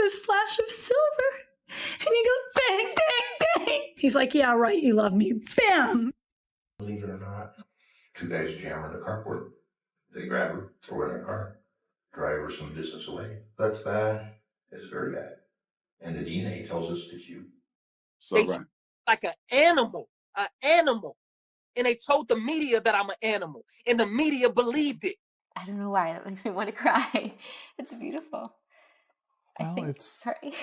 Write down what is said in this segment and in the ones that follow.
this flash of silver. And he goes, bang, bang, bang. He's like, yeah, right, you love me. Bam. Believe it or not, 2 guys jam her in the carport. They grab her, throw her in a car, drive her some distance away. That's bad. It's very bad. And the DNA tells us it's you. So they like an animal. And they told the media that I'm an animal. And the media believed it. I don't know why. That makes me want to cry. It's beautiful. Well, Sorry.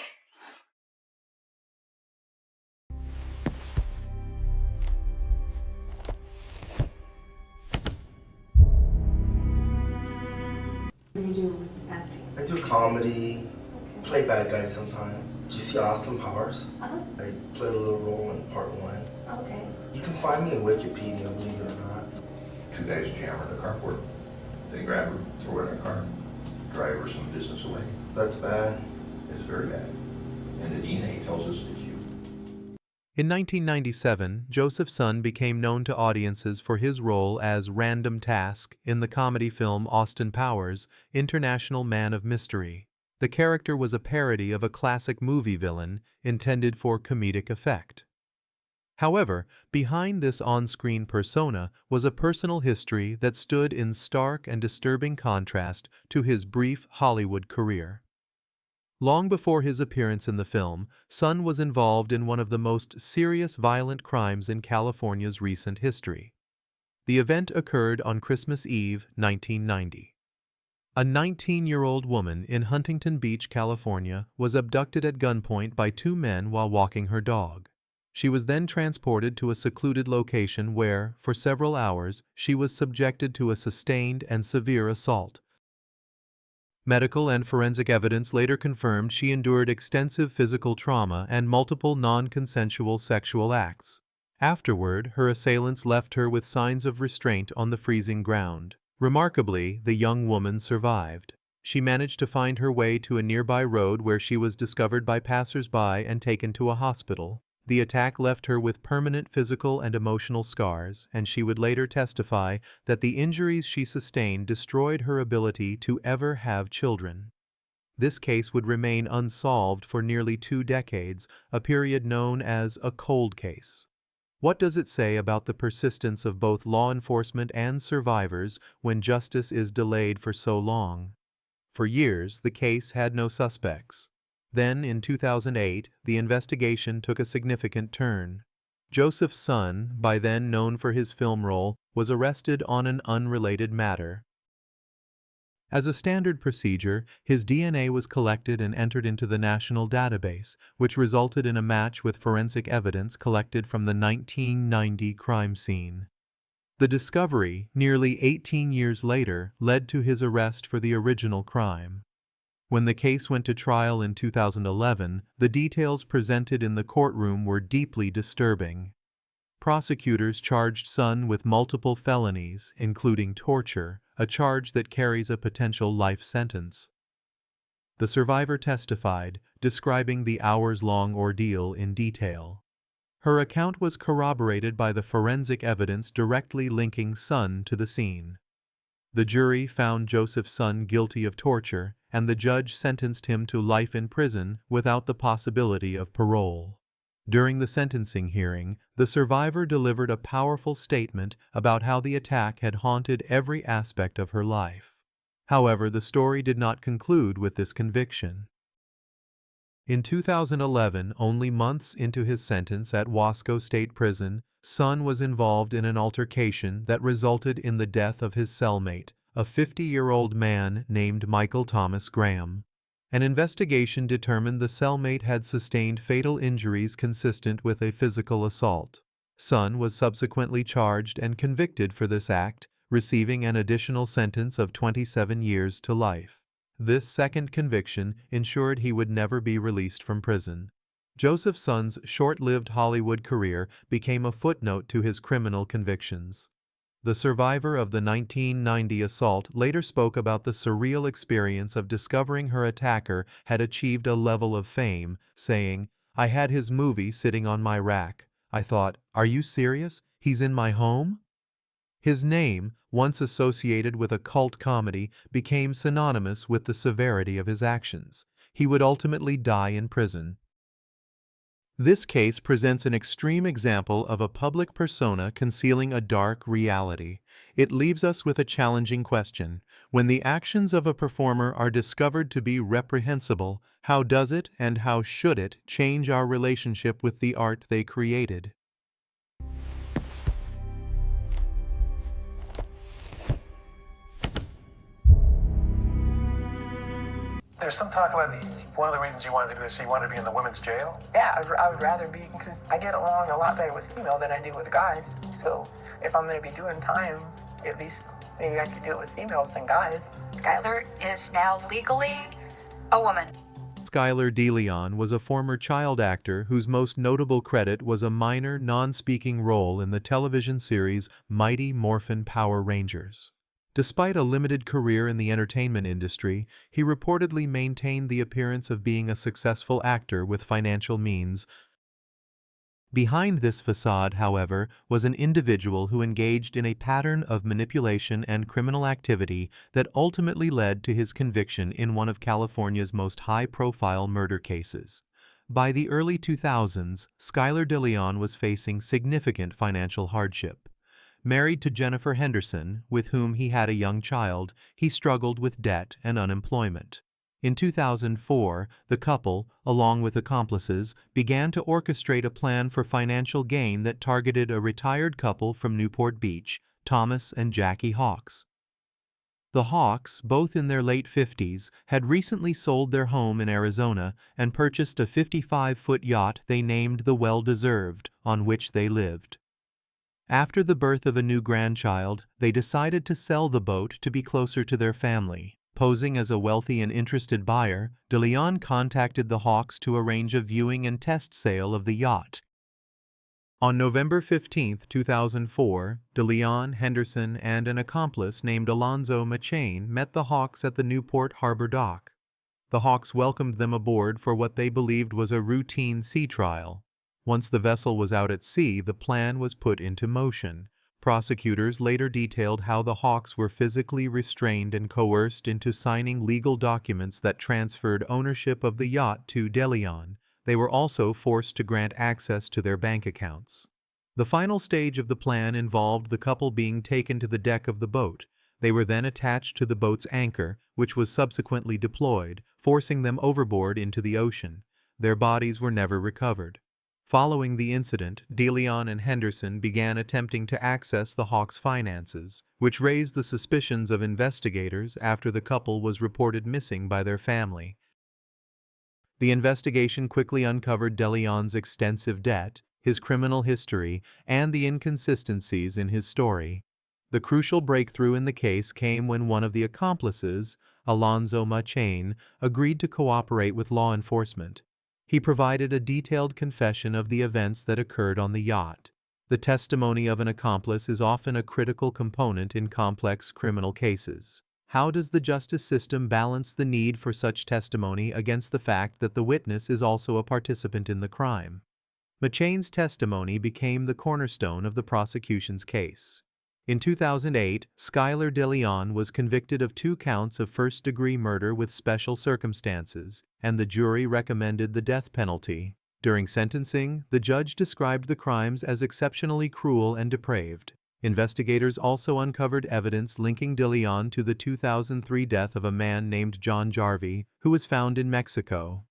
What do you do acting? I do comedy, play bad guys sometimes. Did you see Austin Powers? Uh-huh. I played a little role in part 1. Okay. You can find me on Wikipedia, believe it or not. 2 guys jam her in the carport. They grab her, throw her in a car, drive her some distance away. That's bad. It's very bad. And the DNA tells us it's you. In 1997, Joseph Sun became known to audiences for his role as Random Task in the comedy film Austin Powers, International Man of Mystery. The character was a parody of a classic movie villain intended for comedic effect. However, behind this on-screen persona was a personal history that stood in stark and disturbing contrast to his brief Hollywood career. Long before his appearance in the film, Sun was involved in one of the most serious violent crimes in California's recent history. The event occurred on Christmas Eve, 1990. A 19-year-old woman in Huntington Beach, California, was abducted at gunpoint by 2 men while walking her dog. She was then transported to a secluded location where, for several hours, she was subjected to a sustained and severe assault. Medical and forensic evidence later confirmed she endured extensive physical trauma and multiple non-consensual sexual acts. Afterward, her assailants left her with signs of restraint on the freezing ground. Remarkably, the young woman survived. She managed to find her way to a nearby road where she was discovered by passers-by and taken to a hospital. The attack left her with permanent physical and emotional scars, and she would later testify that the injuries she sustained destroyed her ability to ever have children. This case would remain unsolved for nearly 2 decades, a period known as a cold case. What does it say about the persistence of both law enforcement and survivors when justice is delayed for so long? For years, the case had no suspects. Then, in 2008, the investigation took a significant turn. Joseph Sun, by then known for his film role, was arrested on an unrelated matter. As a standard procedure, his DNA was collected and entered into the national database, which resulted in a match with forensic evidence collected from the 1990 crime scene. The discovery, nearly 18 years later, led to his arrest for the original crime. When the case went to trial in 2011, the details presented in the courtroom were deeply disturbing. Prosecutors charged Sun with multiple felonies, including torture, a charge that carries a potential life sentence. The survivor testified, describing the hours-long ordeal in detail. Her account was corroborated by the forensic evidence directly linking Sun to the scene. The jury found Joseph Sun guilty of torture, and the judge sentenced him to life in prison without the possibility of parole. During the sentencing hearing, the survivor delivered a powerful statement about how the attack had haunted every aspect of her life. However, the story did not conclude with this conviction. In 2011, only months into his sentence at Wasco State Prison, Sun was involved in an altercation that resulted in the death of his cellmate, a 50-year-old man named Michael Thomas Graham. An investigation determined the cellmate had sustained fatal injuries consistent with a physical assault. Sun was subsequently charged and convicted for this act, receiving an additional sentence of 27 years to life. This second conviction ensured he would never be released from prison. Joseph Sun's short-lived Hollywood career became a footnote to his criminal convictions. The survivor of the 1990 assault later spoke about the surreal experience of discovering her attacker had achieved a level of fame, saying, "I had his movie sitting on my rack. I thought, are you serious? He's in my home?" His name, once associated with a cult comedy, became synonymous with the severity of his actions. he would ultimately die in prison. This case presents an extreme example of a public persona concealing a dark reality. It leaves us with a challenging question. When the actions of a performer are discovered to be reprehensible, how does it and how should it change our relationship with the art they created? There's some talk about one of the reasons you wanted to do this, you wanted to be in the women's jail? Yeah, I would rather be, because I get along a lot better with female than I do with guys. So if I'm going to be doing time, at least maybe I could do it with females than guys. Skyler is now legally a woman. Skyler Deleon was a former child actor whose most notable credit was a minor, non-speaking role in the television series Mighty Morphin Power Rangers. Despite a limited career in the entertainment industry, he reportedly maintained the appearance of being a successful actor with financial means. Behind this facade, however, was an individual who engaged in a pattern of manipulation and criminal activity that ultimately led to his conviction in one of California's most high-profile murder cases. By the early 2000s, Skyler Deleon was facing significant financial hardship. Married to Jennifer Henderson, with whom he had a young child, he struggled with debt and unemployment. In 2004, the couple, along with accomplices, began to orchestrate a plan for financial gain that targeted a retired couple from Newport Beach, Thomas and Jackie Hawks. The Hawks, both in their late 50s, had recently sold their home in Arizona and purchased a 55-foot yacht they named the Well-Deserved, on which they lived. After the birth of a new grandchild, they decided to sell the boat to be closer to their family. Posing as a wealthy and interested buyer, Deleon contacted the Hawks to arrange a viewing and test sale of the yacht. On November 15, 2004, Deleon, Henderson, and an accomplice named Alonzo Machain met the Hawks at the Newport Harbor dock. The Hawks welcomed them aboard for what they believed was a routine sea trial. Once the vessel was out at sea, the plan was put into motion. Prosecutors later detailed how the Hawks were physically restrained and coerced into signing legal documents that transferred ownership of the yacht to Deleon. They were also forced to grant access to their bank accounts. The final stage of the plan involved the couple being taken to the deck of the boat. They were then attached to the boat's anchor, which was subsequently deployed, forcing them overboard into the ocean. Their bodies were never recovered. Following the incident, Deleon and Henderson began attempting to access the Hawks' finances, which raised the suspicions of investigators after the couple was reported missing by their family. The investigation quickly uncovered Deleon's extensive debt, his criminal history, and the inconsistencies in his story. The crucial breakthrough in the case came when one of the accomplices, Alonzo Machain, agreed to cooperate with law enforcement. He provided a detailed confession of the events that occurred on the yacht. The testimony of an accomplice is often a critical component in complex criminal cases. How does the justice system balance the need for such testimony against the fact that the witness is also a participant in the crime? Machain's testimony became the cornerstone of the prosecution's case. In 2008, Skyler Deleon was convicted of 2 counts of first-degree murder with special circumstances, and the jury recommended the death penalty. During sentencing, the judge described the crimes as exceptionally cruel and depraved. Investigators also uncovered evidence linking Deleon to the 2003 death of a man named John Jarvie, who was found in Mexico.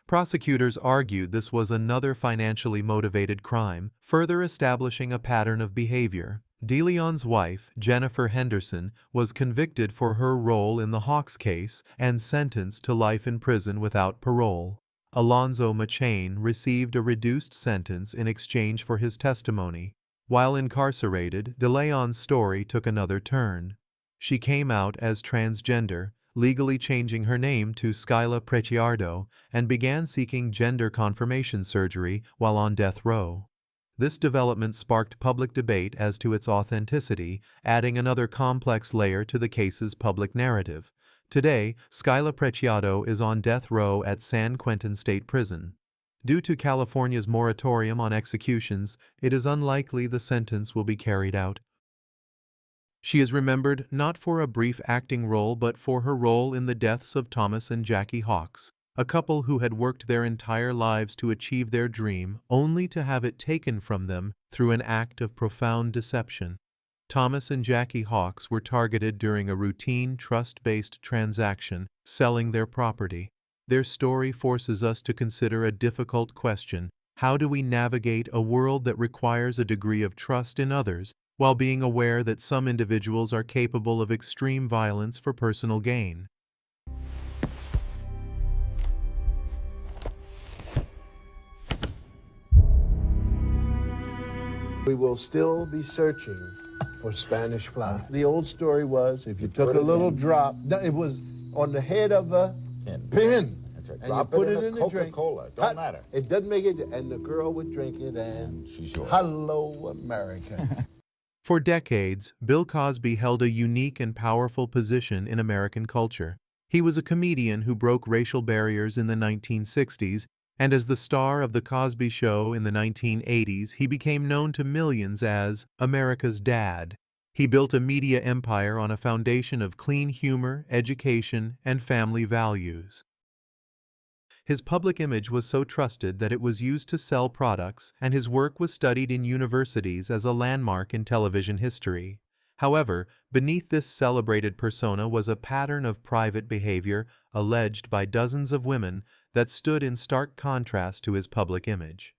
Prosecutors argued this was another financially motivated crime, further establishing a pattern of behavior. Deleon's wife, Jennifer Henderson, was convicted for her role in the Hawks case and sentenced to life in prison without parole. Alonzo Machain received a reduced sentence in exchange for his testimony. While incarcerated, Deleon's story took another turn. She came out as transgender, legally changing her name to Skyler Preciado, and began seeking gender confirmation surgery while on death row. This development sparked public debate as to its authenticity, adding another complex layer to the case's public narrative. Today, Skyler Preciado is on death row at San Quentin State Prison. Due to California's moratorium on executions, it is unlikely the sentence will be carried out. She is remembered not for a brief acting role but for her role in the deaths of Thomas and Jackie Hawkes, a couple who had worked their entire lives to achieve their dream only to have it taken from them through an act of profound deception. Thomas and Jackie Hawkes were targeted during a routine trust-based transaction, selling their property. Their story forces us to consider a difficult question: how do we navigate a world that requires a degree of trust in others, while being aware that some individuals are capable of extreme violence for personal gain? We will still be searching for Spanish fly. The old story was if you took a little drop, no, it was on the head of a pin. That's right. And Drop you put it in it a in the drink. Coca-Cola. Don't matter. It doesn't make it, and the girl would drink it, and she's yours. Hello, America. For decades, Bill Cosby held a unique and powerful position in American culture. He was a comedian who broke racial barriers in the 1960s, and as the star of The Cosby Show in the 1980s, he became known to millions as America's Dad. He built a media empire on a foundation of clean humor, education, and family values. His public image was so trusted that it was used to sell products, and his work was studied in universities as a landmark in television history. However, beneath this celebrated persona was a pattern of private behavior alleged by dozens of women that stood in stark contrast to his public image.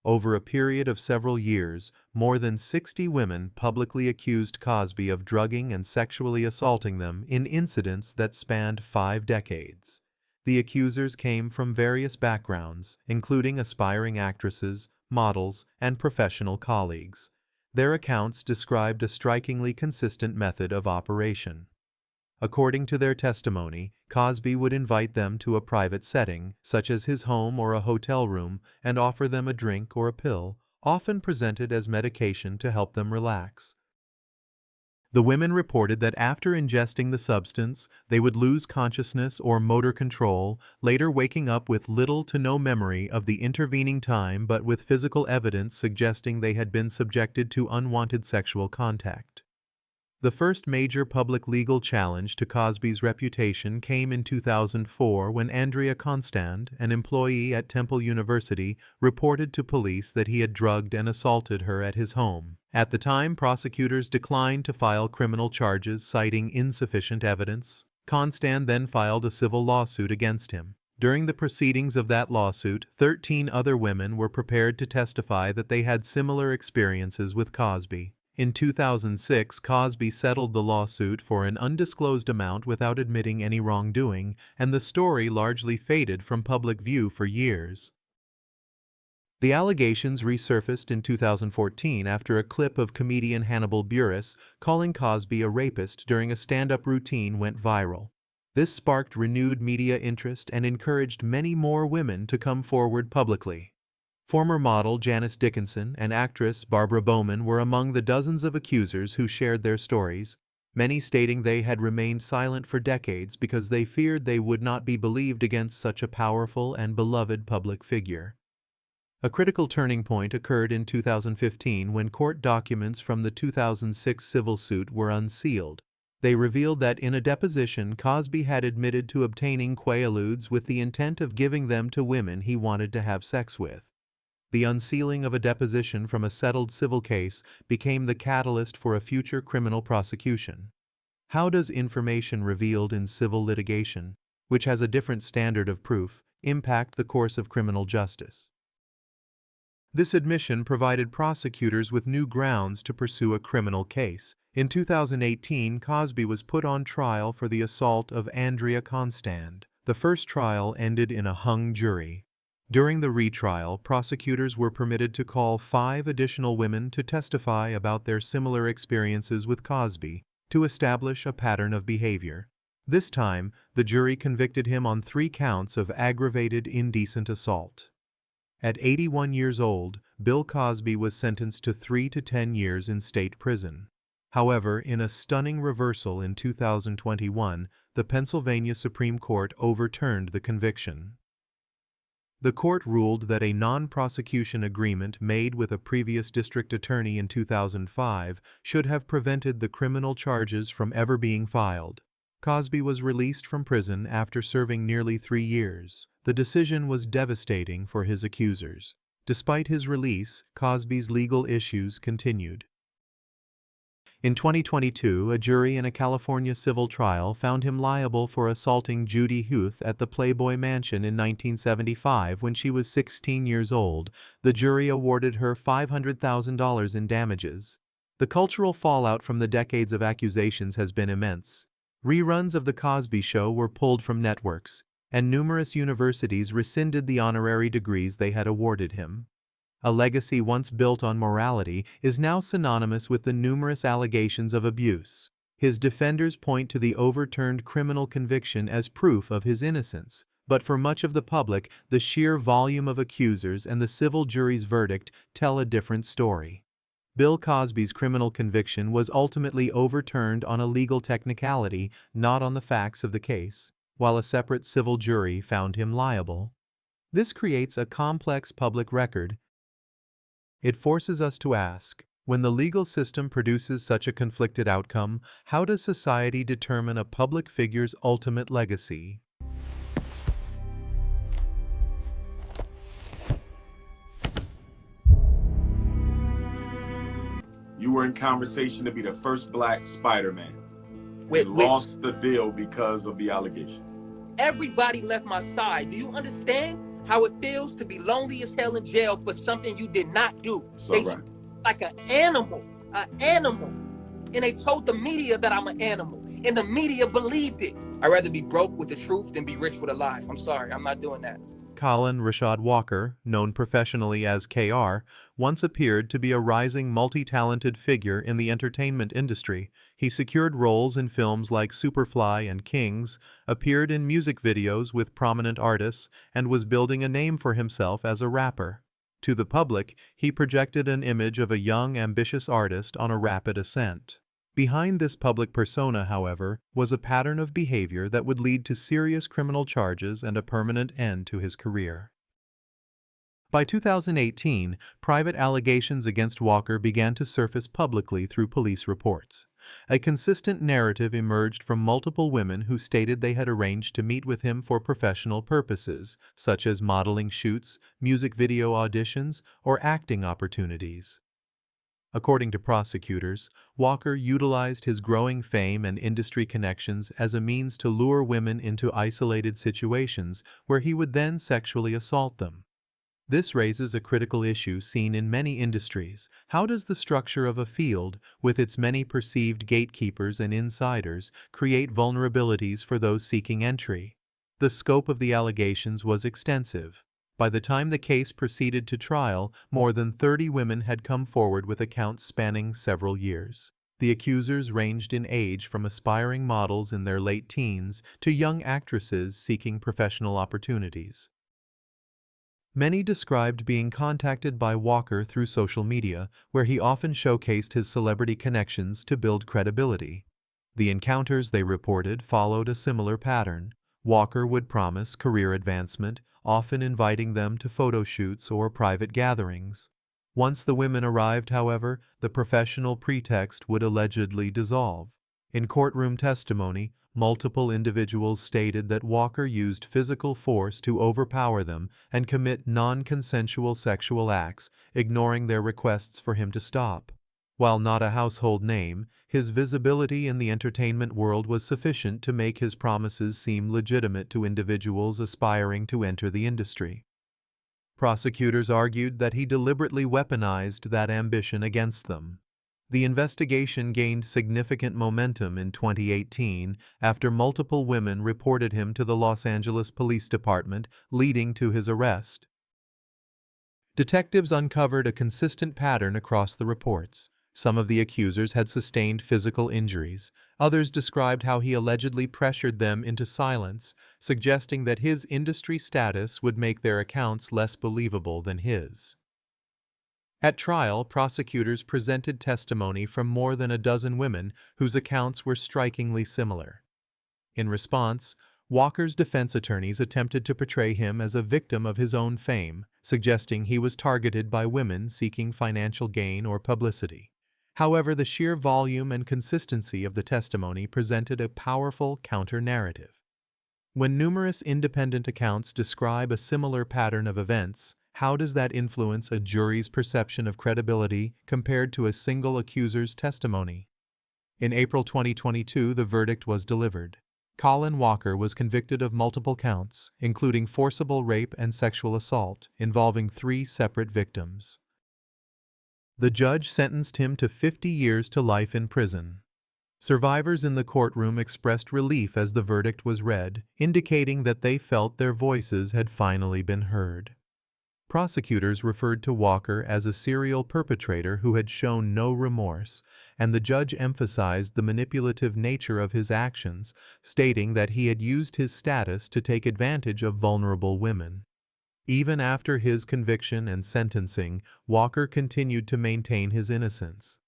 Over a period of several years, more than 60 women publicly accused Cosby of drugging and sexually assaulting them in incidents that spanned 5 decades. The accusers came from various backgrounds, including aspiring actresses, models, and professional colleagues. Their accounts described a strikingly consistent method of operation. According to their testimony, Cosby would invite them to a private setting, such as his home or a hotel room, and offer them a drink or a pill, often presented as medication to help them relax. The women reported that after ingesting the substance, they would lose consciousness or motor control, later waking up with little to no memory of the intervening time but with physical evidence suggesting they had been subjected to unwanted sexual contact. The first major public legal challenge to Cosby's reputation came in 2004 when Andrea Constand, an employee at Temple University, reported to police that he had drugged and assaulted her at his home. At the time, prosecutors declined to file criminal charges citing insufficient evidence. Constand then filed a civil lawsuit against him. During the proceedings of that lawsuit, 13 other women were prepared to testify that they had similar experiences with Cosby. In 2006, Cosby settled the lawsuit for an undisclosed amount without admitting any wrongdoing, and the story largely faded from public view for years. The allegations resurfaced in 2014 after a clip of comedian Hannibal Buress calling Cosby a rapist during a stand-up routine went viral. This sparked renewed media interest and encouraged many more women to come forward publicly. Former model Janice Dickinson and actress Barbara Bowman were among the dozens of accusers who shared their stories, many stating they had remained silent for decades because they feared they would not be believed against such a powerful and beloved public figure. A critical turning point occurred in 2015 when court documents from the 2006 civil suit were unsealed. They revealed that in a deposition, Cosby had admitted to obtaining Quaaludes with the intent of giving them to women he wanted to have sex with. The unsealing of a deposition from a settled civil case became the catalyst for a future criminal prosecution. How does information revealed in civil litigation, which has a different standard of proof, impact the course of criminal justice? This admission provided prosecutors with new grounds to pursue a criminal case. In 2018, Cosby was put on trial for the assault of Andrea Constand. The first trial ended in a hung jury. During the retrial, prosecutors were permitted to call 5 additional women to testify about their similar experiences with Cosby to establish a pattern of behavior. This time, the jury convicted him on 3 counts of aggravated indecent assault. At 81 years old, Bill Cosby was sentenced to 3 to 10 years in state prison. However, in a stunning reversal in 2021, the Pennsylvania Supreme Court overturned the conviction. The court ruled that a non-prosecution agreement made with a previous district attorney in 2005 should have prevented the criminal charges from ever being filed. Cosby was released from prison after serving nearly 3 years. The decision was devastating for his accusers. Despite his release, Cosby's legal issues continued. In 2022, a jury in a California civil trial found him liable for assaulting Judy Huth at the Playboy Mansion in 1975 when she was 16 years old. The jury awarded her $500,000 in damages. The cultural fallout from the decades of accusations has been immense. Reruns of The Cosby Show were pulled from networks, and numerous universities rescinded the honorary degrees they had awarded him. A legacy once built on morality is now synonymous with the numerous allegations of abuse. His defenders point to the overturned criminal conviction as proof of his innocence, but for much of the public, the sheer volume of accusers and the civil jury's verdict tell a different story. Bill Cosby's criminal conviction was ultimately overturned on a legal technicality, not on the facts of the case, while a separate civil jury found him liable. This creates a complex public record. It forces us to ask, when the legal system produces such a conflicted outcome, how does society determine a public figure's ultimate legacy? You were in conversation to be the first black Spider-Man. Which Lost the deal because of the allegations. everybody left my side. Do you understand how it feels to be lonely as hell in jail for something you did not do? So They right. like an animal. And they told the media that I'm an animal, and the media believed it. I'd rather be broke with the truth than be rich with a lie. I'm sorry, I'm not doing that. Kaalan Rashad Walker, known professionally as KR, once appeared to be a rising multi-talented figure in the entertainment industry. He secured roles in films like Superfly and Kings, appeared in music videos with prominent artists, and was building a name for himself as a rapper. To the public, he projected an image of a young, ambitious artist on a rapid ascent. Behind this public persona, however, was a pattern of behavior that would lead to serious criminal charges and a permanent end to his career. By 2018, private allegations against Walker began to surface publicly through police reports. A consistent narrative emerged from multiple women who stated they had arranged to meet with him for professional purposes, such as modeling shoots, music video auditions, or acting opportunities. According to prosecutors, Walker utilized his growing fame and industry connections as a means to lure women into isolated situations where he would then sexually assault them. This raises a critical issue seen in many industries. How does the structure of a field, with its many perceived gatekeepers and insiders, create vulnerabilities for those seeking entry? The scope of the allegations was extensive. By the time the case proceeded to trial, more than 30 women had come forward with accounts spanning several years. The accusers ranged in age from aspiring models in their late teens to young actresses seeking professional opportunities. Many described being contacted by Walker through social media, where he often showcased his celebrity connections to build credibility. The encounters, they reported, followed a similar pattern. Walker would promise career advancement, often inviting them to photo shoots or private gatherings. Once the women arrived, however, the professional pretext would allegedly dissolve. In courtroom testimony, multiple individuals stated that Walker used physical force to overpower them and commit non-consensual sexual acts, ignoring their requests for him to stop. While not a household name, his visibility in the entertainment world was sufficient to make his promises seem legitimate to individuals aspiring to enter the industry. Prosecutors argued that he deliberately weaponized that ambition against them. The investigation gained significant momentum in 2018 after multiple women reported him to the Los Angeles Police Department, leading to his arrest. Detectives uncovered a consistent pattern across the reports. Some of the accusers had sustained physical injuries. Others described how he allegedly pressured them into silence, suggesting that his industry status would make their accounts less believable than his. At trial, prosecutors presented testimony from more than a dozen women whose accounts were strikingly similar. In response, Walker's defense attorneys attempted to portray him as a victim of his own fame, suggesting he was targeted by women seeking financial gain or publicity. However, the sheer volume and consistency of the testimony presented a powerful counter-narrative. When numerous independent accounts describe a similar pattern of events, how does that influence a jury's perception of credibility compared to a single accuser's testimony? In April 2022, the verdict was delivered. Kaalan Walker was convicted of multiple counts, including forcible rape and sexual assault, involving 3 separate victims. The judge sentenced him to 50 years to life in prison. Survivors in the courtroom expressed relief as the verdict was read, indicating that they felt their voices had finally been heard. Prosecutors referred to Walker as a serial perpetrator who had shown no remorse, and the judge emphasized the manipulative nature of his actions, stating that he had used his status to take advantage of vulnerable women. Even after his conviction and sentencing, Walker continued to maintain his innocence.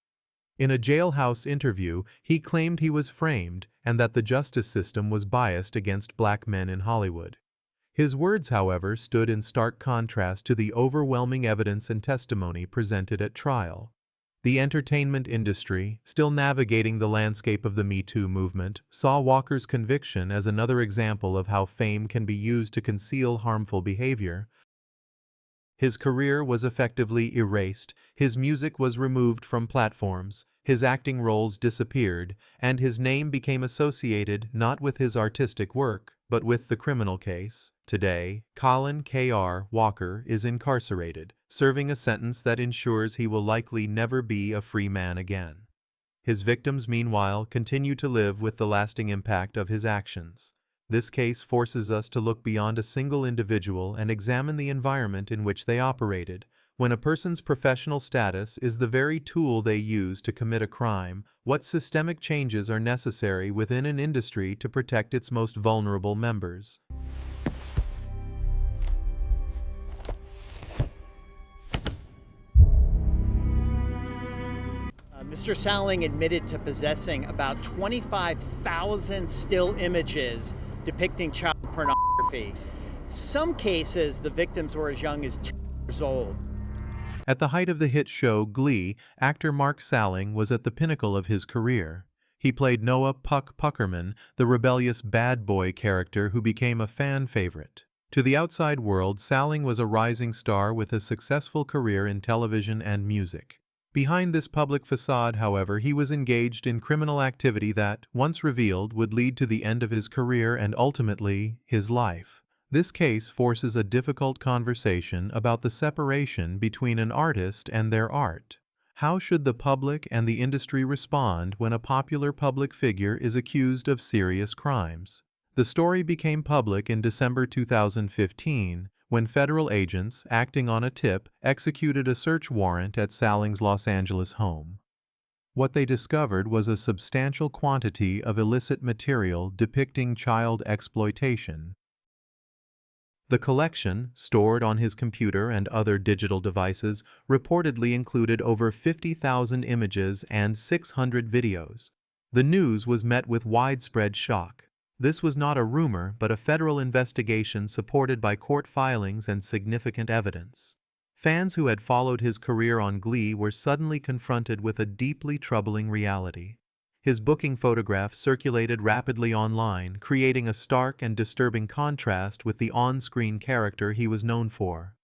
In a jailhouse interview, he claimed he was framed and that the justice system was biased against black men in Hollywood. His words, however, stood in stark contrast to the overwhelming evidence and testimony presented at trial. The entertainment industry, still navigating the landscape of the Me Too movement, saw Walker's conviction as another example of how fame can be used to conceal harmful behavior. His career was effectively erased, his music was removed from platforms, his acting roles disappeared, and his name became associated not with his artistic work, but with the criminal case. Today, Kaalan K.R. Walker is incarcerated, serving a sentence that ensures he will likely never be a free man again. His victims, meanwhile, continue to live with the lasting impact of his actions. This case forces us to look beyond a single individual and examine the environment in which they operated. When a person's professional status is the very tool they use to commit a crime, what systemic changes are necessary within an industry to protect its most vulnerable members? Mr. Salling admitted to possessing about 25,000 still images depicting child pornography. In some cases, the victims were as young as 2 years old. At the height of the hit show Glee, actor Mark Salling was at the pinnacle of his career. He played Noah Puck Puckerman, the rebellious bad boy character who became a fan favorite. To the outside world, Salling was a rising star with a successful career in television and music. Behind this public facade, however, he was engaged in criminal activity that, once revealed, would lead to the end of his career and ultimately, his life. This case forces a difficult conversation about the separation between an artist and their art. How should the public and the industry respond when a popular public figure is accused of serious crimes? The story became public in December 2015, when federal agents, acting on a tip, executed a search warrant at Salling's Los Angeles home. What they discovered was a substantial quantity of illicit material depicting child exploitation. The collection, stored on his computer and other digital devices, reportedly included over 50,000 images and 600 videos. The news was met with widespread shock. This was not a rumor, but a federal investigation supported by court filings and significant evidence. Fans who had followed his career on Glee were suddenly confronted with a deeply troubling reality. His booking photographs circulated rapidly online, creating a stark and disturbing contrast with the on-screen character he was known for.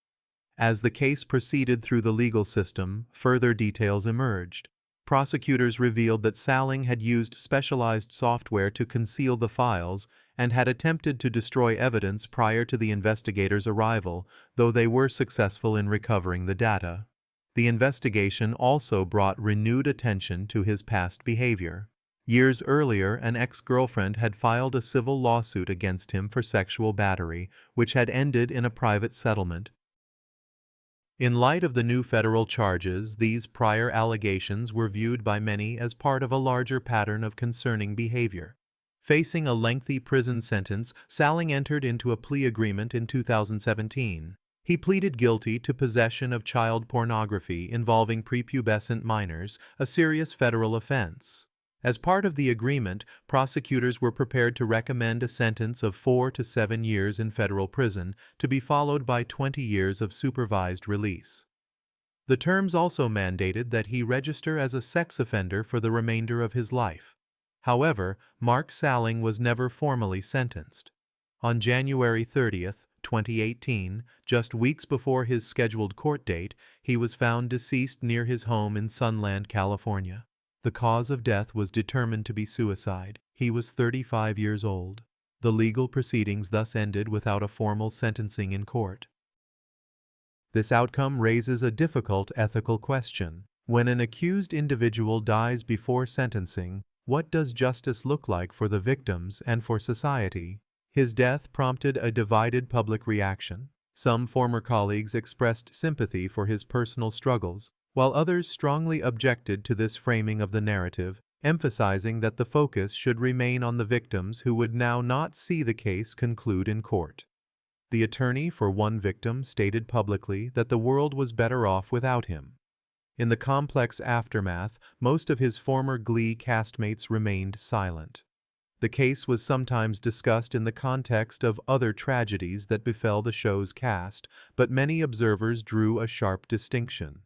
As the case proceeded through the legal system, further details emerged. Prosecutors revealed that Salling had used specialized software to conceal the files and had attempted to destroy evidence prior to the investigators' arrival, though they were successful in recovering the data. The investigation also brought renewed attention to his past behavior. Years earlier, an ex-girlfriend had filed a civil lawsuit against him for sexual battery, which had ended in a private settlement. In light of the new federal charges, these prior allegations were viewed by many as part of a larger pattern of concerning behavior. Facing a lengthy prison sentence, Salling entered into a plea agreement in 2017. He pleaded guilty to possession of child pornography involving prepubescent minors, a serious federal offense. As part of the agreement, prosecutors were prepared to recommend a sentence of 4 to 7 years in federal prison, to be followed by 20 years of supervised release. The terms also mandated that he register as a sex offender for the remainder of his life. However, Mark Salling was never formally sentenced. On January 30, 2018, just weeks before his scheduled court date, he was found deceased near his home in Sunland, California. The cause of death was determined to be suicide. He was 35 years old. The legal proceedings thus ended without a formal sentencing in court. This outcome raises a difficult ethical question. When an accused individual dies before sentencing, what does justice look like for the victims and for society? His death prompted a divided public reaction. Some former colleagues expressed sympathy for his personal struggles, while others strongly objected to this framing of the narrative, emphasizing that the focus should remain on the victims who would now not see the case conclude in court. The attorney for one victim stated publicly that the world was better off without him. In the complex aftermath, most of his former Glee castmates remained silent. The case was sometimes discussed in the context of other tragedies that befell the show's cast, but many observers drew a sharp distinction.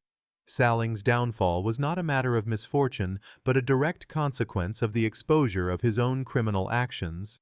Salling's downfall was not a matter of misfortune, but a direct consequence of the exposure of his own criminal actions.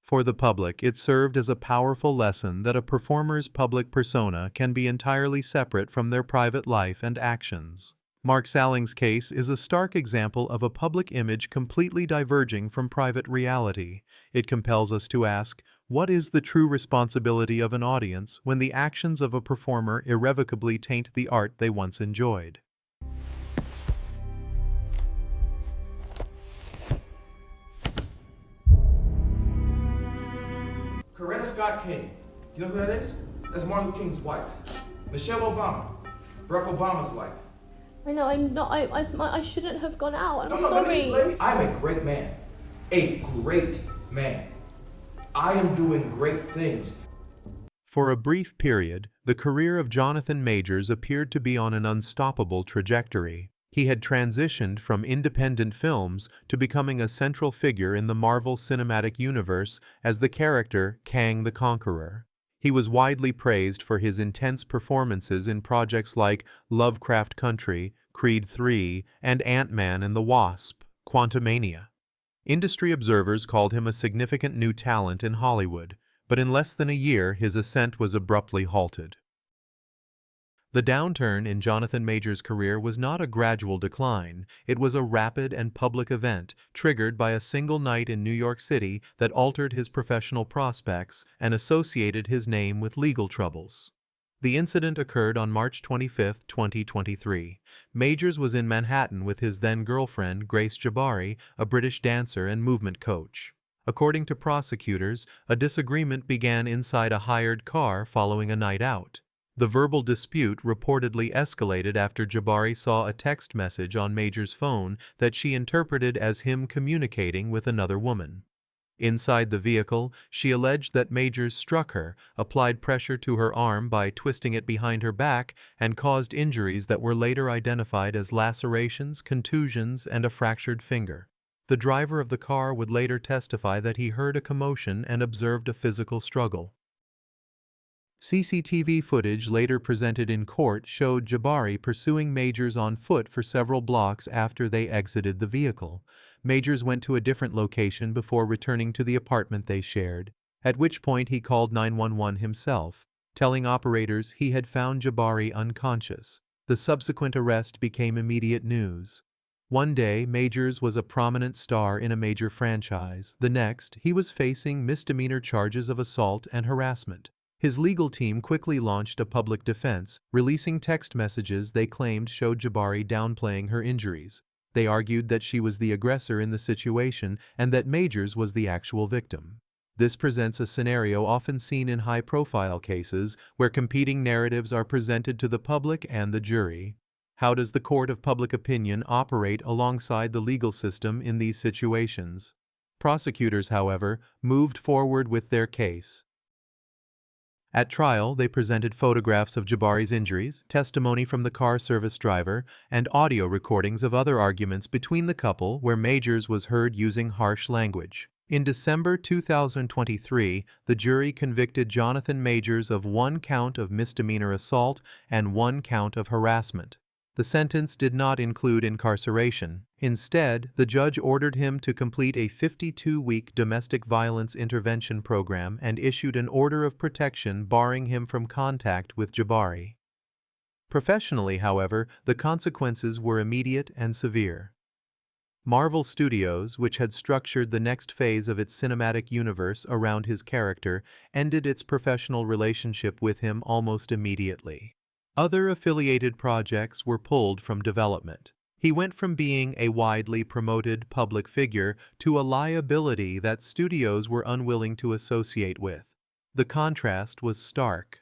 For the public, it served as a powerful lesson that a performer's public persona can be entirely separate from their private life and actions. Mark Salling's case is a stark example of a public image completely diverging from private reality. It compels us to ask, what is the true responsibility of an audience when the actions of a performer irrevocably taint the art they once enjoyed? Scott King. You know who that is? That's Martin Luther King's wife. Michelle Obama. Barack Obama's wife. I know, I'm not, I shouldn't have gone out. I'm No, sorry. I'm a great man. A great man. I am doing great things. For a brief period, the career of Jonathan Majors appeared to be on an unstoppable trajectory. He had transitioned from independent films to becoming a central figure in the Marvel Cinematic Universe as the character Kang the Conqueror. He was widely praised for his intense performances in projects like Lovecraft Country, Creed III, and Ant-Man and the Wasp: Quantumania. Industry observers called him a significant new talent in Hollywood, but in less than a year his ascent was abruptly halted. The downturn in Jonathan Majors' career was not a gradual decline, it was a rapid and public event triggered by a single night in New York City that altered his professional prospects and associated his name with legal troubles. The incident occurred on March 25, 2023. Majors was in Manhattan with his then-girlfriend Grace Jabari, a British dancer and movement coach. According to prosecutors, a disagreement began inside a hired car following a night out. The verbal dispute reportedly escalated after Jabari saw a text message on Majors' phone that she interpreted as him communicating with another woman. Inside the vehicle, she alleged that Majors struck her, applied pressure to her arm by twisting it behind her back, and caused injuries that were later identified as lacerations, contusions, and a fractured finger. The driver of the car would later testify that he heard a commotion and observed a physical struggle. CCTV footage later presented in court showed Jabari pursuing Majors on foot for several blocks after they exited the vehicle. Majors went to a different location before returning to the apartment they shared, at which point he called 911 himself, telling operators he had found Jabari unconscious. The subsequent arrest became immediate news. One day, Majors was a prominent star in a major franchise. The next, he was facing misdemeanor charges of assault and harassment. His legal team quickly launched a public defense, releasing text messages they claimed showed Jabari downplaying her injuries. They argued that she was the aggressor in the situation and that Majors was the actual victim. This presents a scenario often seen in high-profile cases where competing narratives are presented to the public and the jury. How does the court of public opinion operate alongside the legal system in these situations? Prosecutors, however, moved forward with their case. At trial, they presented photographs of Jabari's injuries, testimony from the car service driver, and audio recordings of other arguments between the couple where Majors was heard using harsh language. In December 2023, the jury convicted Jonathan Majors of 1 count of misdemeanor assault and 1 count of harassment. The sentence did not include incarceration. Instead, the judge ordered him to complete a 52-week domestic violence intervention program and issued an order of protection barring him from contact with Jabari. Professionally, however, the consequences were immediate and severe. Marvel Studios, which had structured the next phase of its cinematic universe around his character, ended its professional relationship with him almost immediately. Other affiliated projects were pulled from development. He went from being a widely promoted public figure to a liability that studios were unwilling to associate with. The contrast was stark.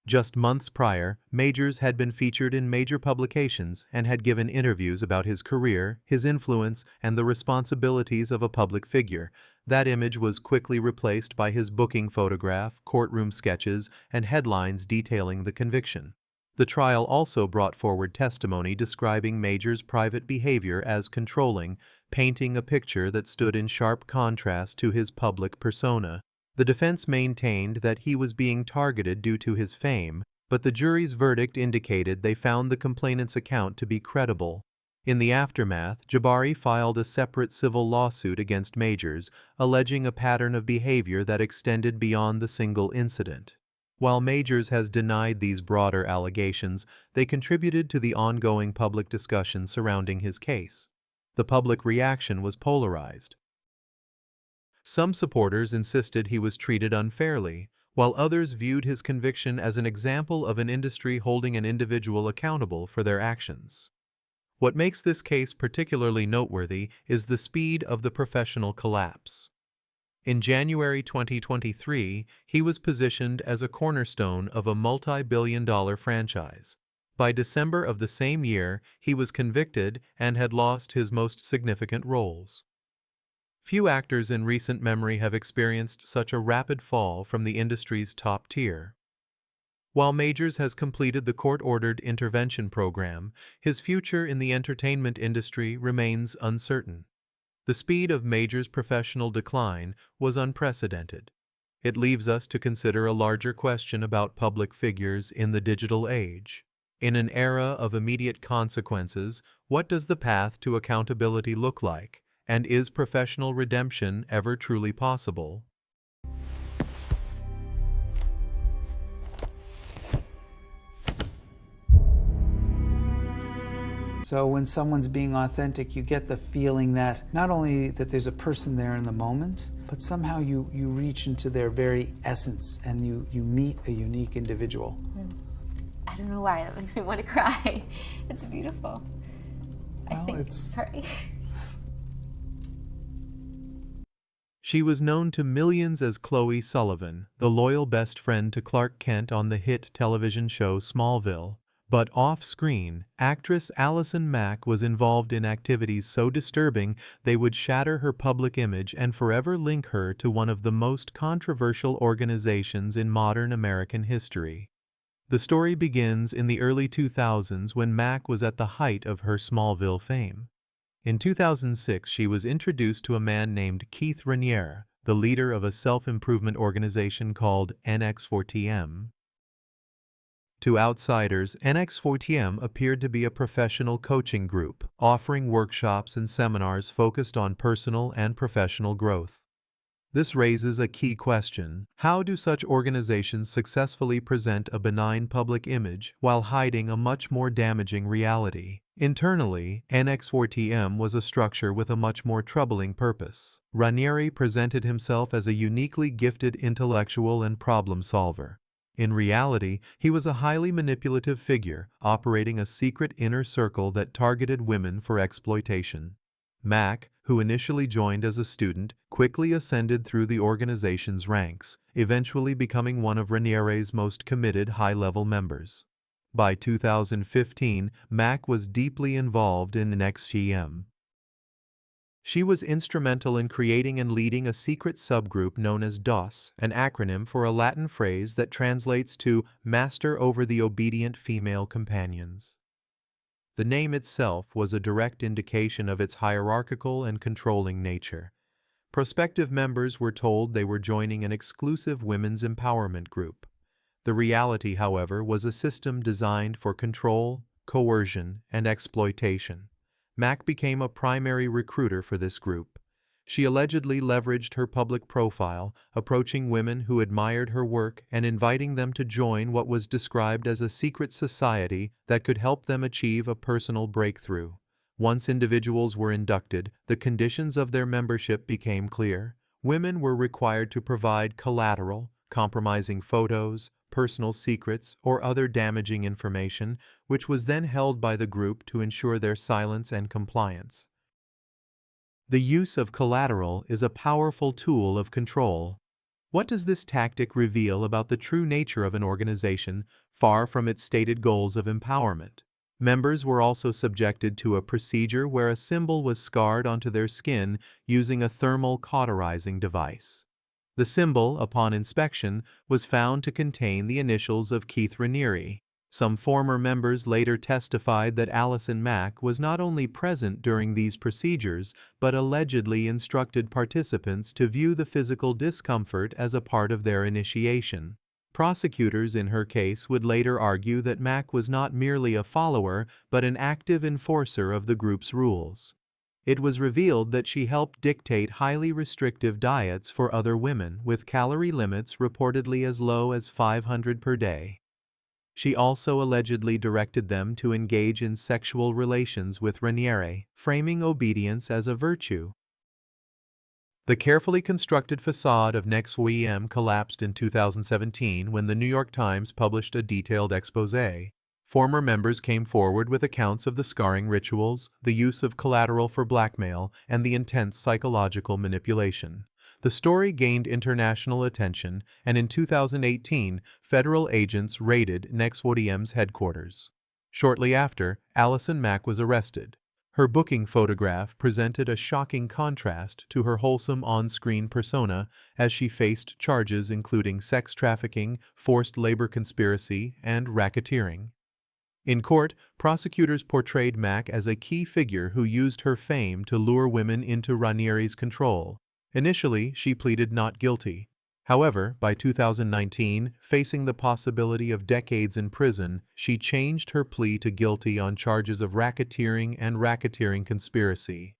Just months prior, Majors had been featured in major publications and had given interviews about his career, his influence, and the responsibilities of a public figure. That image was quickly replaced by his booking photograph, courtroom sketches, and headlines detailing the conviction. The trial also brought forward testimony describing Majors' private behavior as controlling, painting a picture that stood in sharp contrast to his public persona. The defense maintained that he was being targeted due to his fame, but the jury's verdict indicated they found the complainant's account to be credible. In the aftermath, Jabari filed a separate civil lawsuit against Majors, alleging a pattern of behavior that extended beyond the single incident. While Majors has denied these broader allegations, they contributed to the ongoing public discussion surrounding his case. The public reaction was polarized. Some supporters insisted he was treated unfairly, while others viewed his conviction as an example of an industry holding an individual accountable for their actions. What makes this case particularly noteworthy is the speed of the professional collapse. In January 2023, he was positioned as a cornerstone of a multi-billion-dollar franchise. By December of the same year, he was convicted and had lost his most significant roles. Few actors in recent memory have experienced such a rapid fall from the industry's top tier. While Majors has completed the court-ordered intervention program, his future in the entertainment industry remains uncertain. The speed of Majors' professional decline was unprecedented. It leaves us to consider a larger question about public figures in the digital age. In an era of immediate consequences, what does the path to accountability look like? And is professional redemption ever truly possible? So when someone's being authentic, you get the feeling that not only that there's a person there in the moment, but somehow you reach into their very essence and you meet a unique individual. I don't know why, that makes me want to cry. It's beautiful. Well, Sorry. She was known to millions as Chloe Sullivan, the loyal best friend to Clark Kent on the hit television show Smallville. But off-screen, actress Allison Mack was involved in activities so disturbing they would shatter her public image and forever link her to one of the most controversial organizations in modern American history. The story begins in the early 2000s when Mack was at the height of her Smallville fame. In 2006, she was introduced to a man named Keith Raniere, the leader of a self-improvement organization called NX4TM. To outsiders, NX4TM appeared to be a professional coaching group, offering workshops and seminars focused on personal and professional growth. This raises a key question: how do such organizations successfully present a benign public image while hiding a much more damaging reality? Internally, NX4TM was a structure with a much more troubling purpose. Raniere presented himself as a uniquely gifted intellectual and problem solver. In reality, he was a highly manipulative figure, operating a secret inner circle that targeted women for exploitation. Mack, who initially joined as a student, quickly ascended through the organization's ranks, eventually becoming one of Raniere's most committed high-level members. By 2015, Mack was deeply involved in NXTM. She was instrumental in creating and leading a secret subgroup known as DOS, an acronym for a Latin phrase that translates to Master over the Obedient Female Companions. The name itself was a direct indication of its hierarchical and controlling nature. Prospective members were told they were joining an exclusive women's empowerment group. The reality, however, was a system designed for control, coercion, and exploitation. Mack became a primary recruiter for this group. She allegedly leveraged her public profile, approaching women who admired her work and inviting them to join what was described as a secret society that could help them achieve a personal breakthrough. Once individuals were inducted, the conditions of their membership became clear. Women were required to provide collateral, compromising photos, personal secrets, or other damaging information, which was then held by the group to ensure their silence and compliance. The use of collateral is a powerful tool of control. What does this tactic reveal about the true nature of an organization, far from its stated goals of empowerment? Members were also subjected to a procedure where a symbol was scarred onto their skin using a thermal cauterizing device. The symbol, upon inspection, was found to contain the initials of Keith Raniere. Some former members later testified that Allison Mack was not only present during these procedures, but allegedly instructed participants to view the physical discomfort as a part of their initiation. Prosecutors in her case would later argue that Mack was not merely a follower, but an active enforcer of the group's rules. It was revealed that she helped dictate highly restrictive diets for other women, with calorie limits reportedly as low as 500 per day. She also allegedly directed them to engage in sexual relations with Raniere, framing obedience as a virtue. The carefully constructed facade of NextWM collapsed in 2017 when the New York Times published a detailed exposé. Former members came forward with accounts of the scarring rituals, the use of collateral for blackmail, and the intense psychological manipulation. The story gained international attention, and in 2018, federal agents raided NextWM's headquarters. Shortly after, Allison Mack was arrested. Her booking photograph presented a shocking contrast to her wholesome on-screen persona as she faced charges including sex trafficking, forced labor conspiracy, and racketeering. In court, prosecutors portrayed Mack as a key figure who used her fame to lure women into Raniere's control. Initially, she pleaded not guilty. However, by 2019, facing the possibility of decades in prison, she changed her plea to guilty on charges of racketeering and racketeering conspiracy.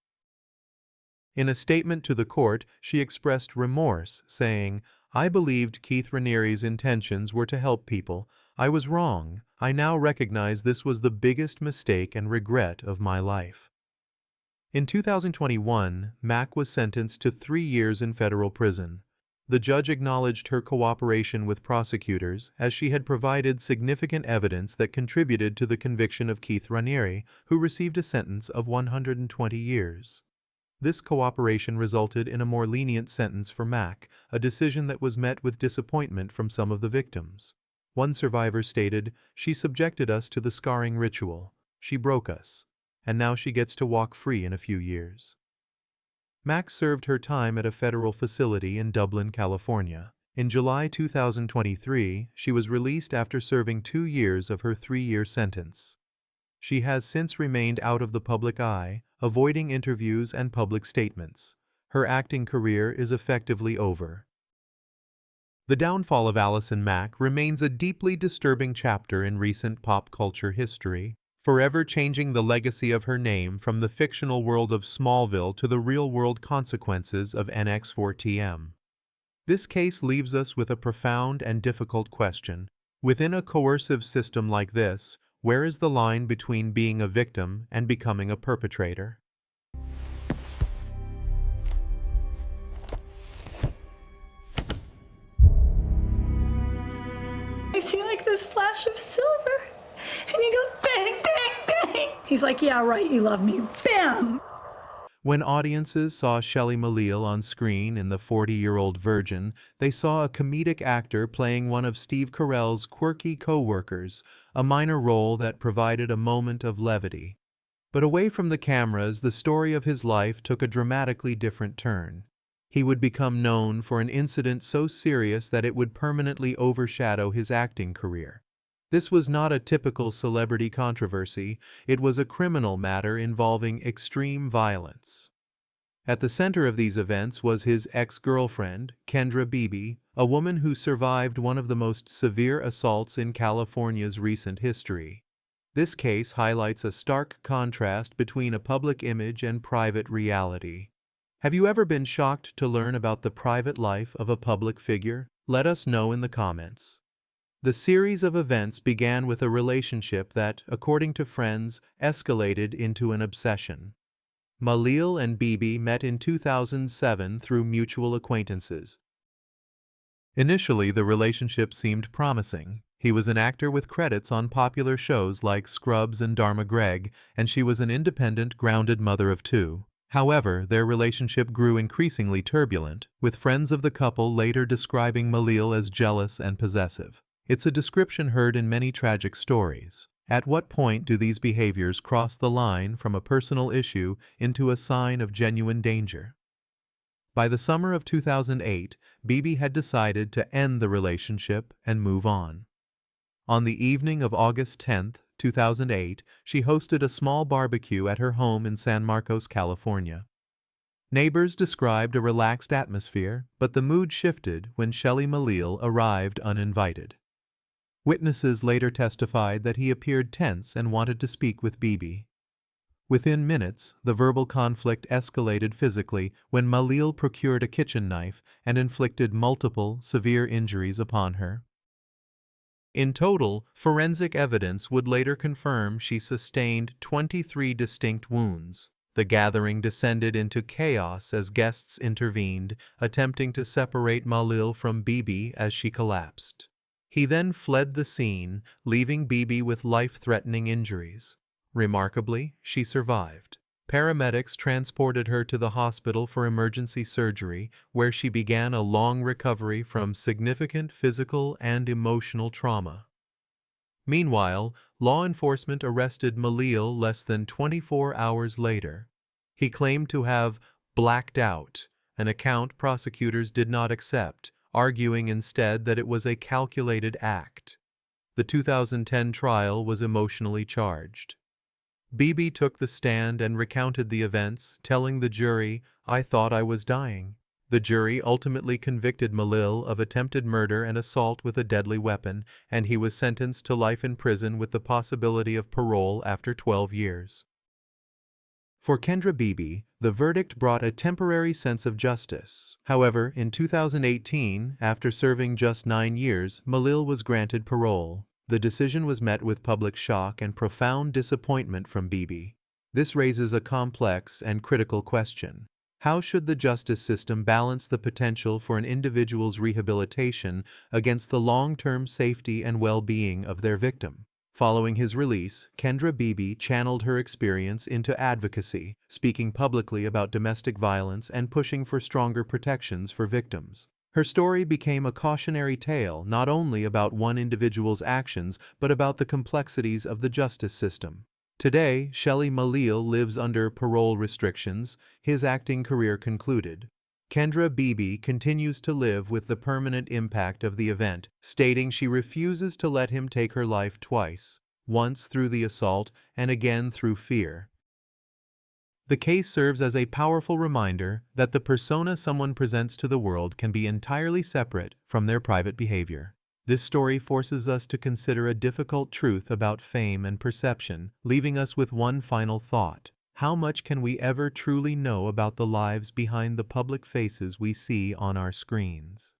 In a statement to the court, she expressed remorse, saying, "I believed Keith Raniere's intentions were to help people. I was wrong. I now recognize this was the biggest mistake and regret of my life." In 2021, Mack was sentenced to 3 years in federal prison. The judge acknowledged her cooperation with prosecutors as she had provided significant evidence that contributed to the conviction of Keith Raniere, who received a sentence of 120 years. This cooperation resulted in a more lenient sentence for Mack, a decision that was met with disappointment from some of the victims. One survivor stated, "She subjected us to the scarring ritual. She broke us. And now she gets to walk free in a few years." Mack served her time at a federal facility in Dublin, California. In July 2023, she was released after serving 2 years of her 3-year sentence. She has since remained out of the public eye, avoiding interviews and public statements. Her acting career is effectively over. The downfall of Allison Mack remains a deeply disturbing chapter in recent pop culture history, forever changing the legacy of her name from the fictional world of Smallville to the real-world consequences of NX4TM. This case leaves us with a profound and difficult question. Within a coercive system like this, where is the line between being a victim and becoming a perpetrator? I see like this flash of silver, and he goes bang, bang, bang. He's like, "Yeah, right, you love me." Bam! When audiences saw Shelley Malil on screen in The 40-Year-Old Virgin, they saw a comedic actor playing one of Steve Carell's quirky co-workers, a minor role that provided a moment of levity. But away from the cameras, the story of his life took a dramatically different turn. He would become known for an incident so serious that it would permanently overshadow his acting career. This was not a typical celebrity controversy, it was a criminal matter involving extreme violence. At the center of these events was his ex-girlfriend, Kendra Beebe, a woman who survived one of the most severe assaults in California's recent history. This case highlights a stark contrast between a public image and private reality. Have you ever been shocked to learn about the private life of a public figure? Let us know in the comments. The series of events began with a relationship that, according to friends, escalated into an obsession. Malil and Beebe met in 2007 through mutual acquaintances. Initially, the relationship seemed promising. He was an actor with credits on popular shows like Scrubs and Dharma Greg, and she was an independent, grounded mother of two. However, their relationship grew increasingly turbulent, with friends of the couple later describing Malil as jealous and possessive. It's a description heard in many tragic stories. At what point do these behaviors cross the line from a personal issue into a sign of genuine danger? By the summer of 2008, Beebe had decided to end the relationship and move on. On the evening of August 10, 2008, she hosted a small barbecue at her home in San Marcos, California. Neighbors described a relaxed atmosphere, but the mood shifted when Shelley Malil arrived uninvited. Witnesses later testified that he appeared tense and wanted to speak with Beebe. Within minutes, the verbal conflict escalated physically when Malil procured a kitchen knife and inflicted multiple, severe injuries upon her. In total, forensic evidence would later confirm she sustained 23 distinct wounds. The gathering descended into chaos as guests intervened, attempting to separate Malil from Beebe as she collapsed. He then fled the scene, leaving Beebe with life-threatening injuries. Remarkably, she survived. Paramedics transported her to the hospital for emergency surgery, where she began a long recovery from significant physical and emotional trauma. Meanwhile, law enforcement arrested Malil less than 24 hours later. He claimed to have blacked out, an account prosecutors did not accept, arguing instead that it was a calculated act. The 2010 trial was emotionally charged. Beebe took the stand and recounted the events, telling the jury, "I thought I was dying." The jury ultimately convicted Malil of attempted murder and assault with a deadly weapon, and he was sentenced to life in prison with the possibility of parole after 12 years. For Kendra Beebe, the verdict brought a temporary sense of justice. However, in 2018, after serving just 9 years, Malil was granted parole. The decision was met with public shock and profound disappointment from Beebe. This raises a complex and critical question. How should the justice system balance the potential for an individual's rehabilitation against the long-term safety and well-being of their victim? Following his release, Kendra Beebe channeled her experience into advocacy, speaking publicly about domestic violence and pushing for stronger protections for victims. Her story became a cautionary tale not only about one individual's actions but about the complexities of the justice system. Today, Shelley Malil lives under parole restrictions, his acting career concluded. Kendra Beebe continues to live with the permanent impact of the event, stating she refuses to let him take her life twice, once through the assault and again through fear. The case serves as a powerful reminder that the persona someone presents to the world can be entirely separate from their private behavior. This story forces us to consider a difficult truth about fame and perception, leaving us with one final thought. How much can we ever truly know about the lives behind the public faces we see on our screens?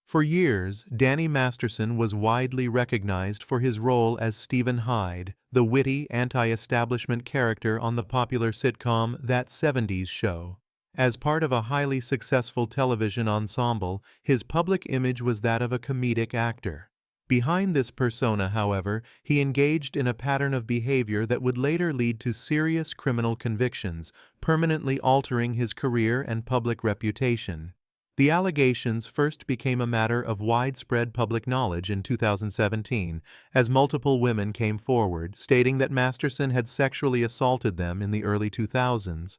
For years, Danny Masterson was widely recognized for his role as Stephen Hyde, the witty, anti-establishment character on the popular sitcom That 70s Show. As part of a highly successful television ensemble, his public image was that of a comedic actor. Behind this persona, however, he engaged in a pattern of behavior that would later lead to serious criminal convictions, permanently altering his career and public reputation. The allegations first became a matter of widespread public knowledge in 2017 as multiple women came forward stating that Masterson had sexually assaulted them in the early 2000s.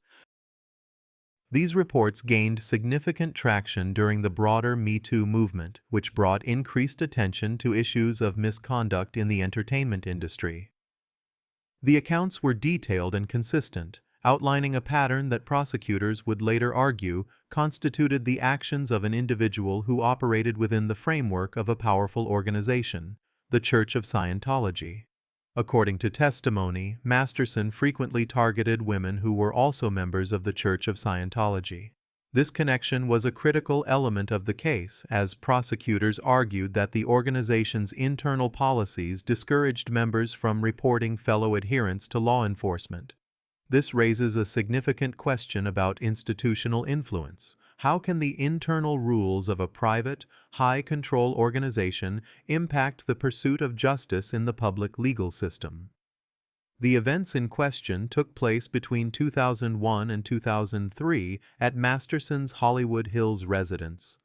These reports gained significant traction during the broader Me Too movement, which brought increased attention to issues of misconduct in the entertainment industry. The accounts were detailed and consistent, outlining a pattern that prosecutors would later argue constituted the actions of an individual who operated within the framework of a powerful organization, the Church of Scientology. According to testimony, Masterson frequently targeted women who were also members of the Church of Scientology. This connection was a critical element of the case, as prosecutors argued that the organization's internal policies discouraged members from reporting fellow adherents to law enforcement. This raises a significant question about institutional influence. How can the internal rules of a private, high-control organization impact the pursuit of justice in the public legal system? The events in question took place between 2001 and 2003 at Masterson's Hollywood Hills residence.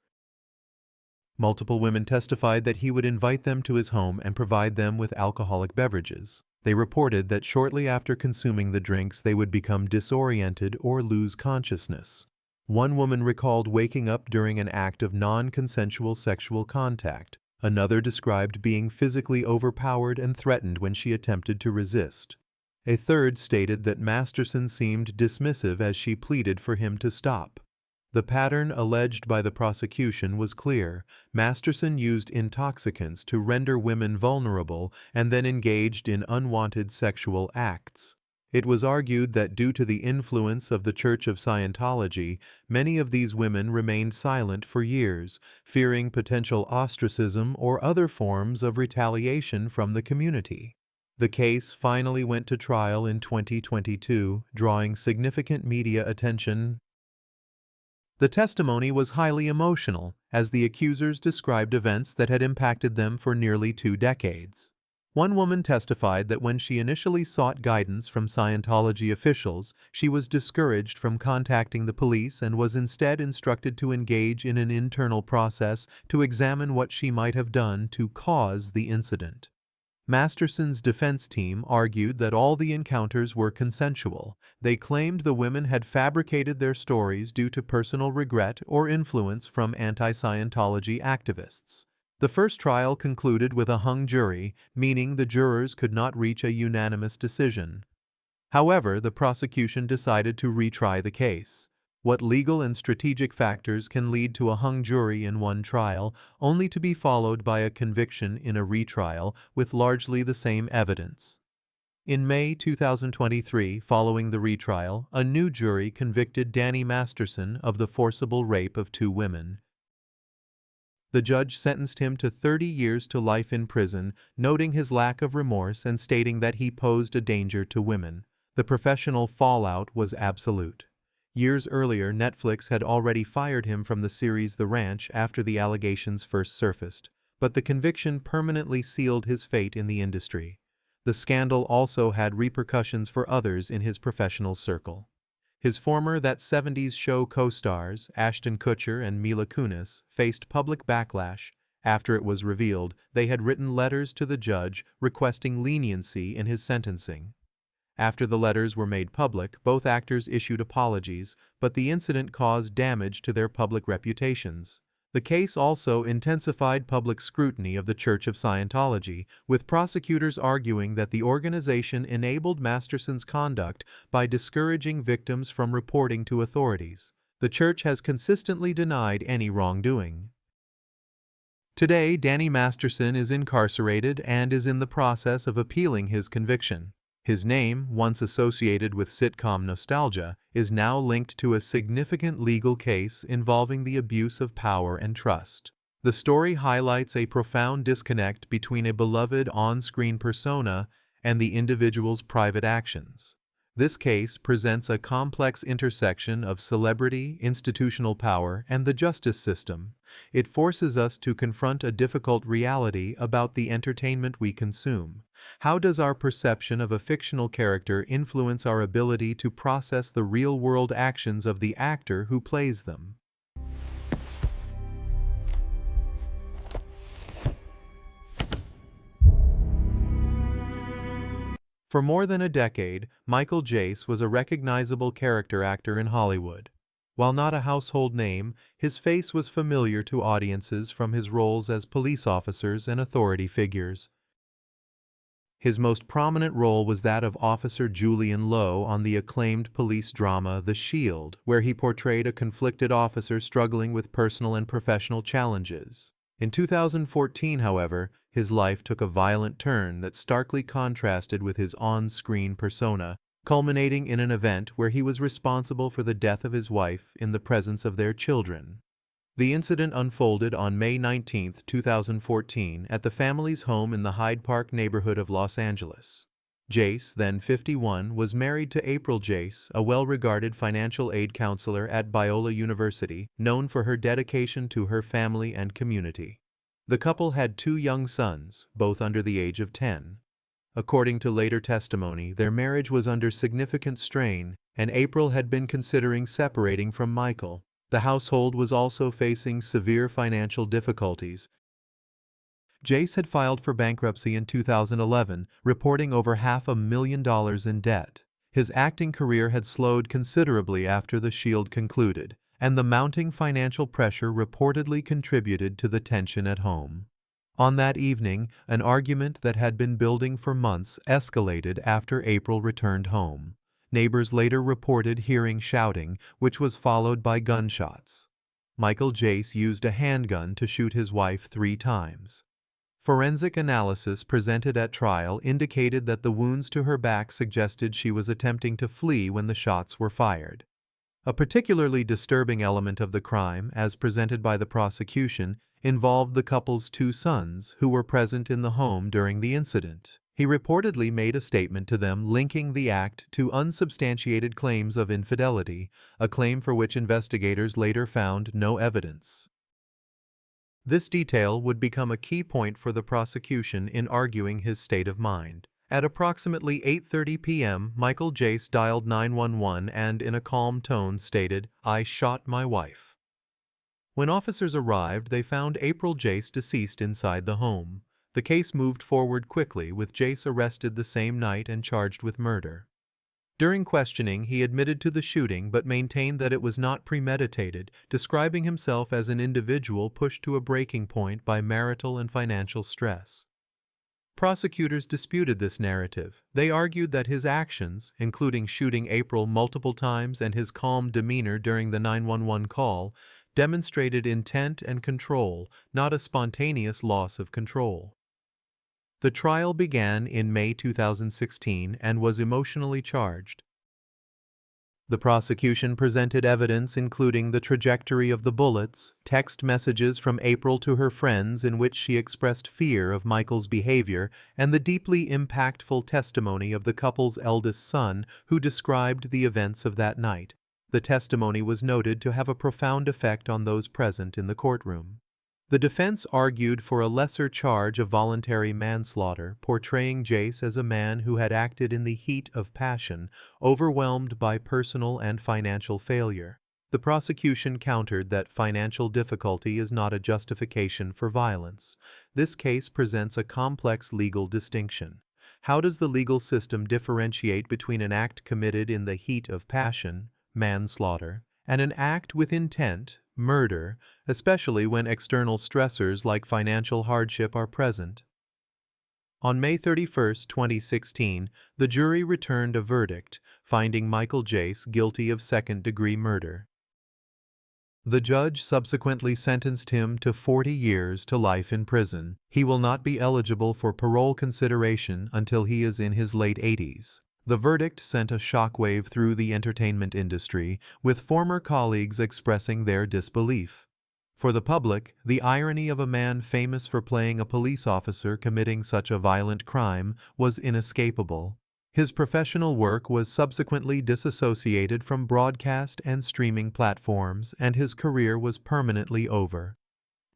Multiple women testified that he would invite them to his home and provide them with alcoholic beverages. They reported that shortly after consuming the drinks they would become disoriented or lose consciousness. One woman recalled waking up during an act of non-consensual sexual contact. Another described being physically overpowered and threatened when she attempted to resist. A third stated that Masterson seemed dismissive as she pleaded for him to stop. The pattern alleged by the prosecution was clear. Masterson used intoxicants to render women vulnerable and then engaged in unwanted sexual acts. It was argued that due to the influence of the Church of Scientology, many of these women remained silent for years, fearing potential ostracism or other forms of retaliation from the community. The case finally went to trial in 2022, drawing significant media attention. The testimony was highly emotional, as the accusers described events that had impacted them for nearly 2 decades. One woman testified that when she initially sought guidance from Scientology officials, she was discouraged from contacting the police and was instead instructed to engage in an internal process to examine what she might have done to cause the incident. Masterson's defense team argued that all the encounters were consensual. They claimed the women had fabricated their stories due to personal regret or influence from anti-Scientology activists. The first trial concluded with a hung jury, meaning the jurors could not reach a unanimous decision. However, the prosecution decided to retry the case. What legal and strategic factors can lead to a hung jury in one trial, only to be followed by a conviction in a retrial with largely the same evidence? In May 2023, following the retrial, a new jury convicted Danny Masterson of the forcible rape of 2 women. The judge sentenced him to 30 years to life in prison, noting his lack of remorse and stating that he posed a danger to women. The professional fallout was absolute. Years earlier, Netflix had already fired him from the series The Ranch after the allegations first surfaced, but the conviction permanently sealed his fate in the industry. The scandal also had repercussions for others in his professional circle. His former That 70s Show co-stars, Ashton Kutcher and Mila Kunis, faced public backlash after it was revealed they had written letters to the judge requesting leniency in his sentencing. After the letters were made public, both actors issued apologies, but the incident caused damage to their public reputations. The case also intensified public scrutiny of the Church of Scientology, with prosecutors arguing that the organization enabled Masterson's conduct by discouraging victims from reporting to authorities. The Church has consistently denied any wrongdoing. Today, Danny Masterson is incarcerated and is in the process of appealing his conviction. His name, once associated with sitcom nostalgia, is now linked to a significant legal case involving the abuse of power and trust. The story highlights a profound disconnect between a beloved on-screen persona and the individual's private actions. This case presents a complex intersection of celebrity, institutional power, and the justice system. It forces us to confront a difficult reality about the entertainment we consume. How does our perception of a fictional character influence our ability to process the real-world actions of the actor who plays them? For more than a decade, Michael Jace was a recognizable character actor in Hollywood. While not a household name, his face was familiar to audiences from his roles as police officers and authority figures. His most prominent role was that of Officer Julian Lowe on the acclaimed police drama The Shield, where he portrayed a conflicted officer struggling with personal and professional challenges. In 2014, however, his life took a violent turn that starkly contrasted with his on-screen persona, culminating in an event where he was responsible for the death of his wife in the presence of their children. The incident unfolded on May 19, 2014, at the family's home in the Hyde Park neighborhood of Los Angeles. Jace, then 51, was married to April Jace, a well-regarded financial aid counselor at Biola University, known for her dedication to her family and community. The couple had 2 young sons, both under the age of 10. According to later testimony, their marriage was under significant strain, and April had been considering separating from Michael. The household was also facing severe financial difficulties. Jace had filed for bankruptcy in 2011, reporting over $500,000 in debt. His acting career had slowed considerably after The Shield concluded, and the mounting financial pressure reportedly contributed to the tension at home. On that evening, an argument that had been building for months escalated after April returned home. Neighbors later reported hearing shouting, which was followed by gunshots. Michael Jace used a handgun to shoot his wife 3 times. Forensic analysis presented at trial indicated that the wounds to her back suggested she was attempting to flee when the shots were fired. A particularly disturbing element of the crime, as presented by the prosecution, involved the couple's 2 sons, who were present in the home during the incident. He reportedly made a statement to them linking the act to unsubstantiated claims of infidelity, a claim for which investigators later found no evidence. This detail would become a key point for the prosecution in arguing his state of mind. At approximately 8:30 p.m., Michael Jace dialed 911 and, in a calm tone, stated, "I shot my wife." When officers arrived, they found April Jace deceased inside the home. The case moved forward quickly, with Jace arrested the same night and charged with murder. During questioning, he admitted to the shooting but maintained that it was not premeditated, describing himself as an individual pushed to a breaking point by marital and financial stress. Prosecutors disputed this narrative. They argued that his actions, including shooting April multiple times and his calm demeanor during the 911 call, demonstrated intent and control, not a spontaneous loss of control. The trial began in May 2016 and was emotionally charged. The prosecution presented evidence including the trajectory of the bullets, text messages from April to her friends in which she expressed fear of Michael's behavior, and the deeply impactful testimony of the couple's eldest son, who described the events of that night. The testimony was noted to have a profound effect on those present in the courtroom. The defense argued for a lesser charge of voluntary manslaughter, portraying Jace as a man who had acted in the heat of passion, overwhelmed by personal and financial failure. The prosecution countered that financial difficulty is not a justification for violence. This case presents a complex legal distinction. How does the legal system differentiate between an act committed in the heat of passion, manslaughter, and an act with intent, murder, especially when external stressors like financial hardship are present? On May 31, 2016, the jury returned a verdict, finding Michael Jace guilty of second-degree murder. The judge subsequently sentenced him to 40 years to life in prison. He will not be eligible for parole consideration until he is in his late 80s. The verdict sent a shockwave through the entertainment industry, with former colleagues expressing their disbelief. For the public, the irony of a man famous for playing a police officer committing such a violent crime was inescapable. His professional work was subsequently disassociated from broadcast and streaming platforms, and his career was permanently over.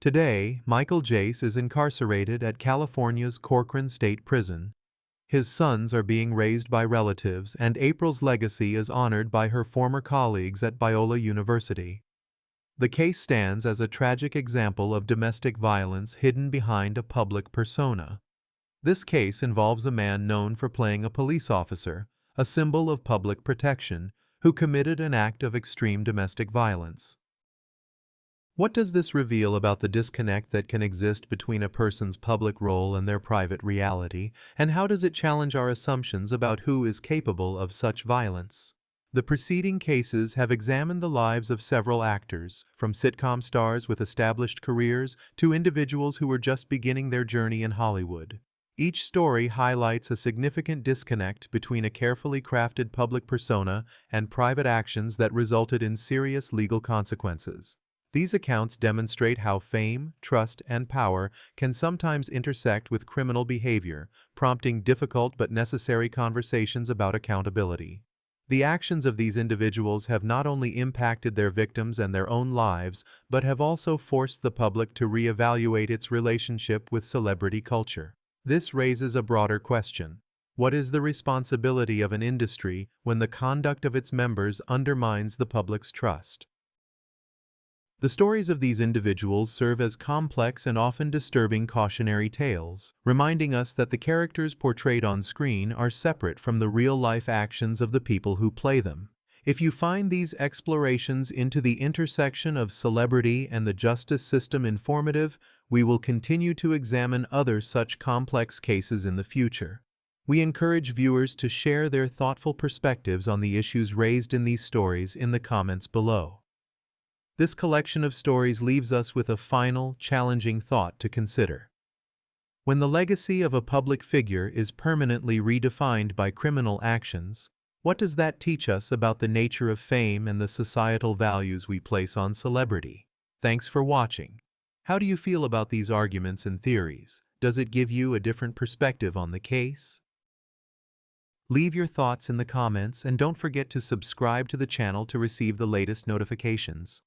Today, Michael Jace is incarcerated at California's Corcoran State Prison. His sons are being raised by relatives, and April's legacy is honored by her former colleagues at Biola University. The case stands as a tragic example of domestic violence hidden behind a public persona. This case involves a man known for playing a police officer, a symbol of public protection, who committed an act of extreme domestic violence. What does this reveal about the disconnect that can exist between a person's public role and their private reality, and how does it challenge our assumptions about who is capable of such violence? The preceding cases have examined the lives of several actors, from sitcom stars with established careers to individuals who were just beginning their journey in Hollywood. Each story highlights a significant disconnect between a carefully crafted public persona and private actions that resulted in serious legal consequences. These accounts demonstrate how fame, trust, and power can sometimes intersect with criminal behavior, prompting difficult but necessary conversations about accountability. The actions of these individuals have not only impacted their victims and their own lives, but have also forced the public to reevaluate its relationship with celebrity culture. This raises a broader question. What is the responsibility of an industry when the conduct of its members undermines the public's trust? The stories of these individuals serve as complex and often disturbing cautionary tales, reminding us that the characters portrayed on screen are separate from the real-life actions of the people who play them. If you find these explorations into the intersection of celebrity and the justice system informative, we will continue to examine other such complex cases in the future. We encourage viewers to share their thoughtful perspectives on the issues raised in these stories in the comments below. This collection of stories leaves us with a final, challenging thought to consider. When the legacy of a public figure is permanently redefined by criminal actions, what does that teach us about the nature of fame and the societal values we place on celebrity? Thanks for watching. How do you feel about these arguments and theories? Does it give you a different perspective on the case? Leave your thoughts in the comments and don't forget to subscribe to the channel to receive the latest notifications.